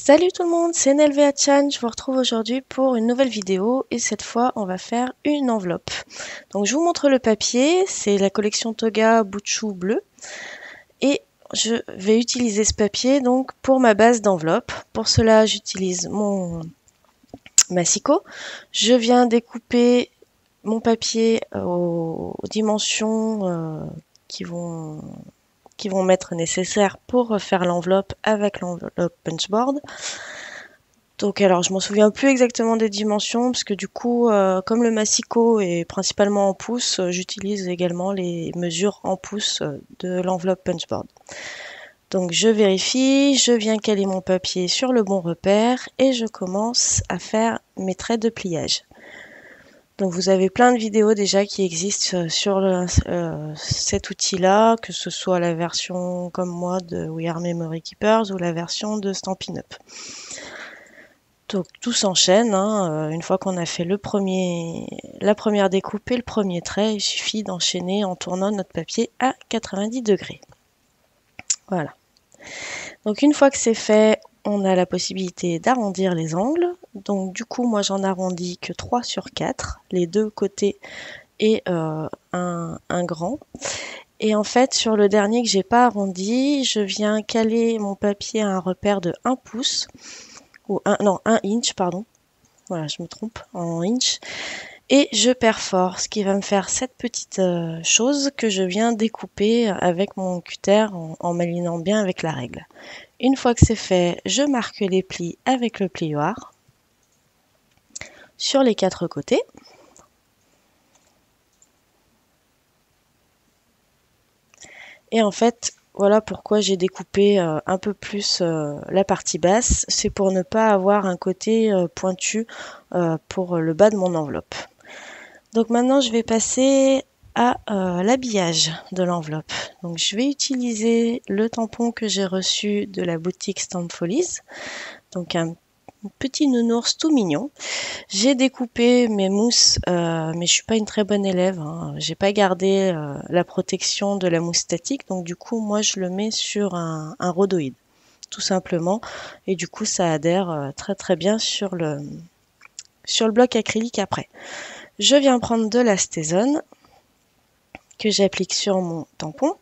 Salut tout le monde, c'est Nelvea Chan, je vous retrouve aujourd'hui pour une nouvelle vidéo et cette fois on va faire une enveloppe. Donc je vous montre le papier, c'est la collection Toga Buchu bleu et je vais utiliser ce papier donc pour ma base d'enveloppe. Pour cela j'utilise mon massicot. Je viens découper mon papier aux dimensions qui vont m'être nécessaires pour faire l'enveloppe avec l'enveloppe punchboard. Donc alors je m'en souviens plus exactement des dimensions parce que du coup comme le massicot est principalement en pouces, j'utilise également les mesures en pouces de l'enveloppe punchboard. Donc je vérifie, je viens caler mon papier sur le bon repère et je commence à faire mes traits de pliage. Donc vous avez plein de vidéos déjà qui existent sur cet outil-là, que ce soit la version comme moi de We Are Memory Keepers ou la version de Stampin' Up. Donc tout s'enchaîne, hein. Une fois qu'on a fait la première découpe et le premier trait, il suffit d'enchaîner en tournant notre papier à 90 degrés. Voilà. Donc une fois que c'est fait, on a la possibilité d'arrondir les angles. Donc du coup, moi j'en arrondis que 3 sur 4, les deux côtés et un grand. Et en fait, sur le dernier que j'ai pas arrondi, je viens caler mon papier à un repère de 1 pouce. Ou 1 inch, pardon. Voilà, je me trompe, en inch. Et je perfore, ce qui va me faire cette petite chose que je viens découper avec mon cutter en m'alignant bien avec la règle. Une fois que c'est fait, je marque les plis avec le plioir sur les 4 côtés. Et en fait, voilà pourquoi j'ai découpé un peu plus la partie basse. C'est pour ne pas avoir un côté pointu pour le bas de mon enveloppe. Donc maintenant, je vais passer à l'habillage de l'enveloppe. Donc je vais utiliser le tampon que j'ai reçu de la boutique Stampfolies. Donc un petit nounours tout mignon. J'ai découpé mes mousses, mais je suis pas une très bonne élève, hein. J'ai pas gardé la protection de la mousse statique, donc du coup moi je le mets sur un rhodoïde, tout simplement, et du coup ça adhère très très bien sur le bloc acrylique après. Je viens prendre de la Stazone que j'applique sur mon tampon,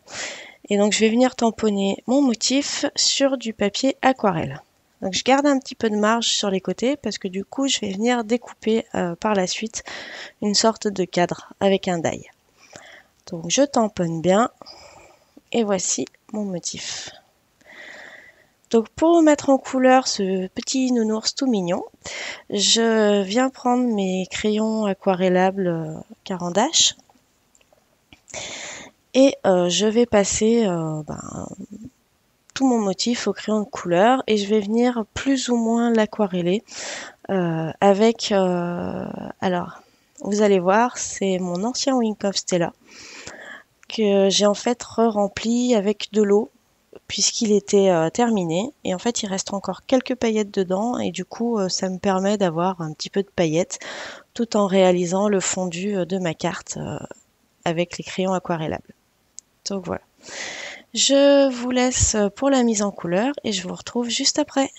et donc je vais venir tamponner mon motif sur du papier aquarelle. Donc je garde un petit peu de marge sur les côtés parce que du coup je vais venir découper par la suite une sorte de cadre avec un die. Donc je tamponne bien et voici mon motif. Donc pour mettre en couleur ce petit nounours tout mignon, je viens prendre mes crayons aquarellables Caran d'Ache et je vais passer tout mon motif au crayon de couleur et je vais venir plus ou moins l'aquareller avec alors vous allez voir, c'est mon ancien Wink of Stella que j'ai en fait re-rempli avec de l'eau puisqu'il était terminé et en fait il reste encore quelques paillettes dedans et du coup ça me permet d'avoir un petit peu de paillettes tout en réalisant le fondu de ma carte avec les crayons aquarellables. Donc voilà. Je vous laisse pour la mise en couleur et je vous retrouve juste après.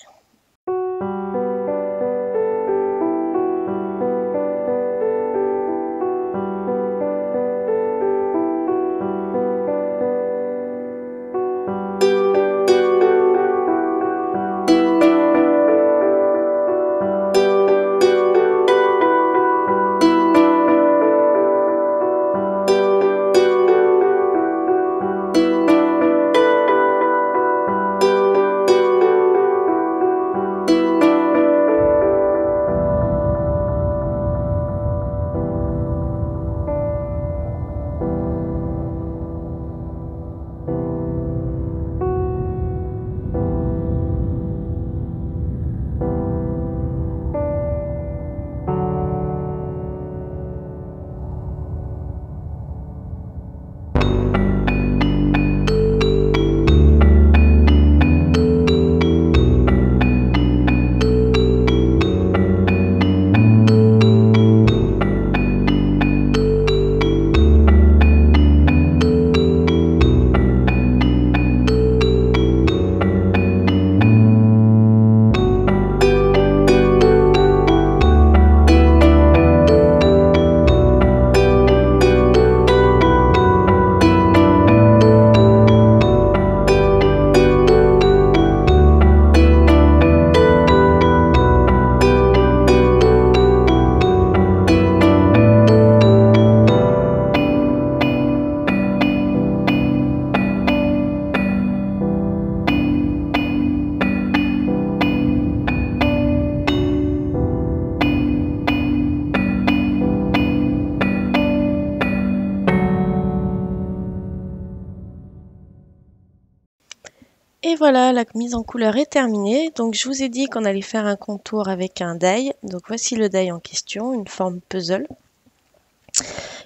Et voilà, la mise en couleur est terminée. Donc je vous ai dit qu'on allait faire un contour avec un die. Donc voici le die en question, une forme puzzle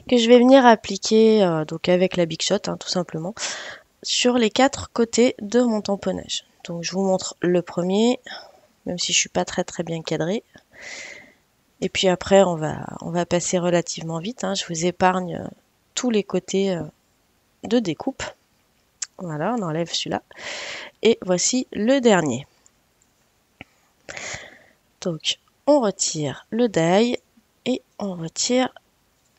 que je vais venir appliquer donc avec la Big Shot, hein, tout simplement, sur les 4 côtés de mon tamponnage. Donc je vous montre le premier, même si je suis pas très bien cadré. Et puis après on va passer relativement vite, hein. Je vous épargne tous les côtés de découpe. Voilà, on enlève celui-là. Et voici le dernier. Donc on retire le die et on retire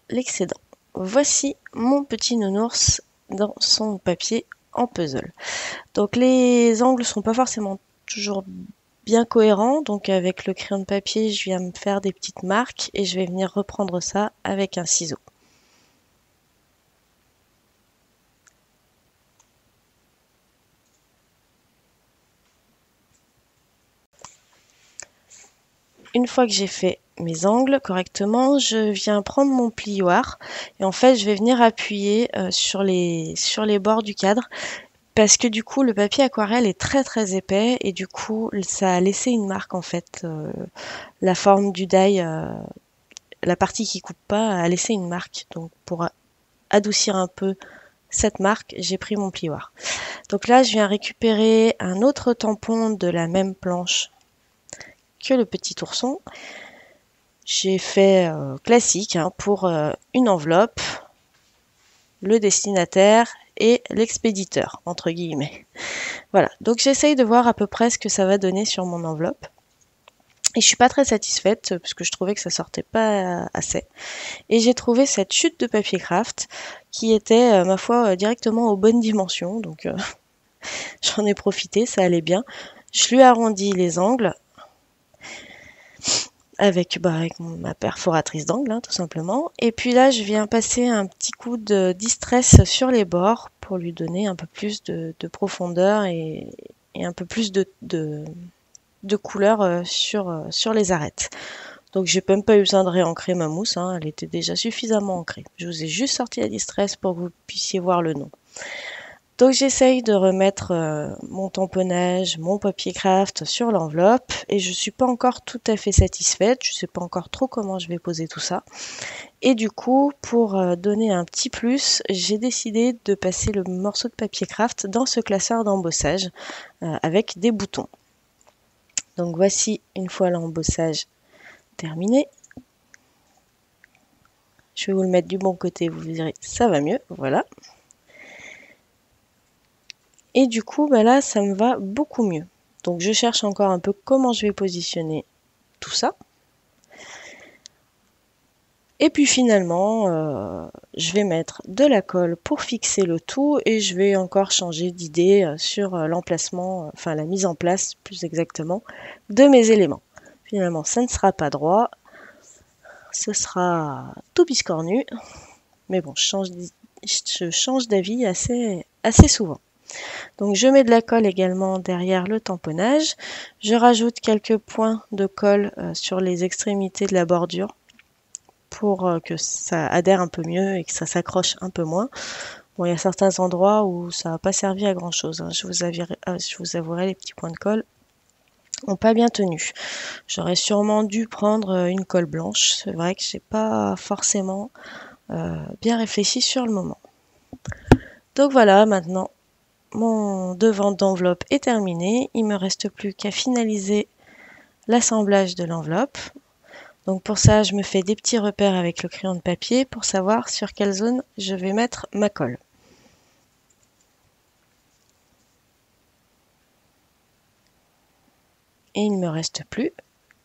l'excédent. Voici mon petit nounours dans son papier en puzzle. Donc les angles sont pas forcément toujours bien cohérents, donc avec le crayon de papier je viens me faire des petites marques et je vais venir reprendre ça avec un ciseau. Une fois que j'ai fait mes angles correctement, je viens prendre mon plioir et en fait je vais venir appuyer sur les bords du cadre parce que du coup le papier aquarelle est très épais et du coup ça a laissé une marque en fait. La forme du die, la partie qui coupe pas a laissé une marque, donc pour adoucir un peu cette marque, j'ai pris mon plioir. Donc là je viens récupérer un autre tampon de la même planche que le petit ourson. J'ai fait classique hein, pour une enveloppe, le destinataire et l'expéditeur, entre guillemets. Voilà, donc j'essaye de voir à peu près ce que ça va donner sur mon enveloppe. Et je suis pas très satisfaite parce que je trouvais que ça sortait pas assez. Et j'ai trouvé cette chute de papier craft qui était, ma foi, directement aux bonnes dimensions. Donc j'en ai profité, ça allait bien. Je lui arrondis les angles avec ma perforatrice d'angle, hein, tout simplement. Et puis là, je viens passer un petit coup de distress sur les bords pour lui donner un peu plus de profondeur et un peu plus de couleur sur les arêtes. Donc j'ai même pas eu besoin de réancrer ma mousse, hein, elle était déjà suffisamment ancrée. Je vous ai juste sorti la distress pour que vous puissiez voir le nom. Donc j'essaye de remettre mon tamponnage, mon papier craft sur l'enveloppe et je suis pas encore tout à fait satisfaite, je sais pas encore trop comment je vais poser tout ça. Et du coup, pour donner un petit plus, j'ai décidé de passer le morceau de papier craft dans ce classeur d'embossage avec des boutons. Donc voici une fois l'embossage terminé. Je vais vous le mettre du bon côté, vous verrez, ça va mieux, voilà. Et du coup, là, ça me va beaucoup mieux. Donc je cherche encore un peu comment je vais positionner tout ça. Et puis finalement, je vais mettre de la colle pour fixer le tout et je vais encore changer d'idée sur l'emplacement, enfin la mise en place plus exactement, de mes éléments. Finalement, ça ne sera pas droit, ce sera tout biscornu, mais bon, je change d'avis assez souvent. Donc je mets de la colle également derrière le tamponnage, je rajoute quelques points de colle sur les extrémités de la bordure pour que ça adhère un peu mieux et que ça s'accroche un peu moins. Bon, il y a certains endroits où ça n'a pas servi à grand chose, hein. Je vous avouerai, les petits points de colle n'ont pas bien tenu. J'aurais sûrement dû prendre une colle blanche. C'est vrai que j'ai pas forcément bien réfléchi sur le moment. Donc voilà, maintenant mon devant d'enveloppe est terminé. Il me reste plus qu'à finaliser l'assemblage de l'enveloppe. Donc pour ça, je me fais des petits repères avec le crayon de papier pour savoir sur quelle zone je vais mettre ma colle. Et il ne me reste plus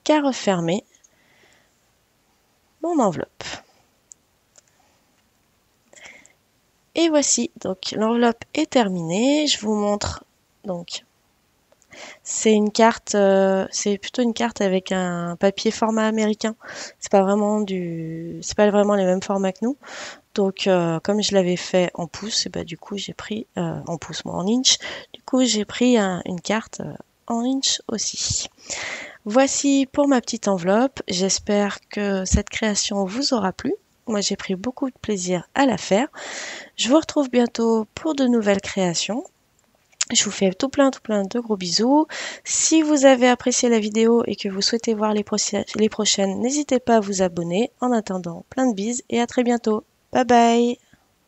qu'à refermer mon enveloppe. Et voici, donc l'enveloppe est terminée. Je vous montre donc. C'est une carte, c'est plutôt une carte avec un papier format américain. C'est pas vraiment les mêmes formats que nous. Donc comme je l'avais fait en pouces, et du coup j'ai pris en pouces, moi en inch. Du coup j'ai pris une carte en inch aussi. Voici pour ma petite enveloppe. J'espère que cette création vous aura plu. Moi j'ai pris beaucoup de plaisir à la faire. Je vous retrouve bientôt pour de nouvelles créations. Je vous fais tout plein de gros bisous. Si vous avez apprécié la vidéo et que vous souhaitez voir les prochaines, n'hésitez pas à vous abonner. En attendant, plein de bises et à très bientôt. Bye bye!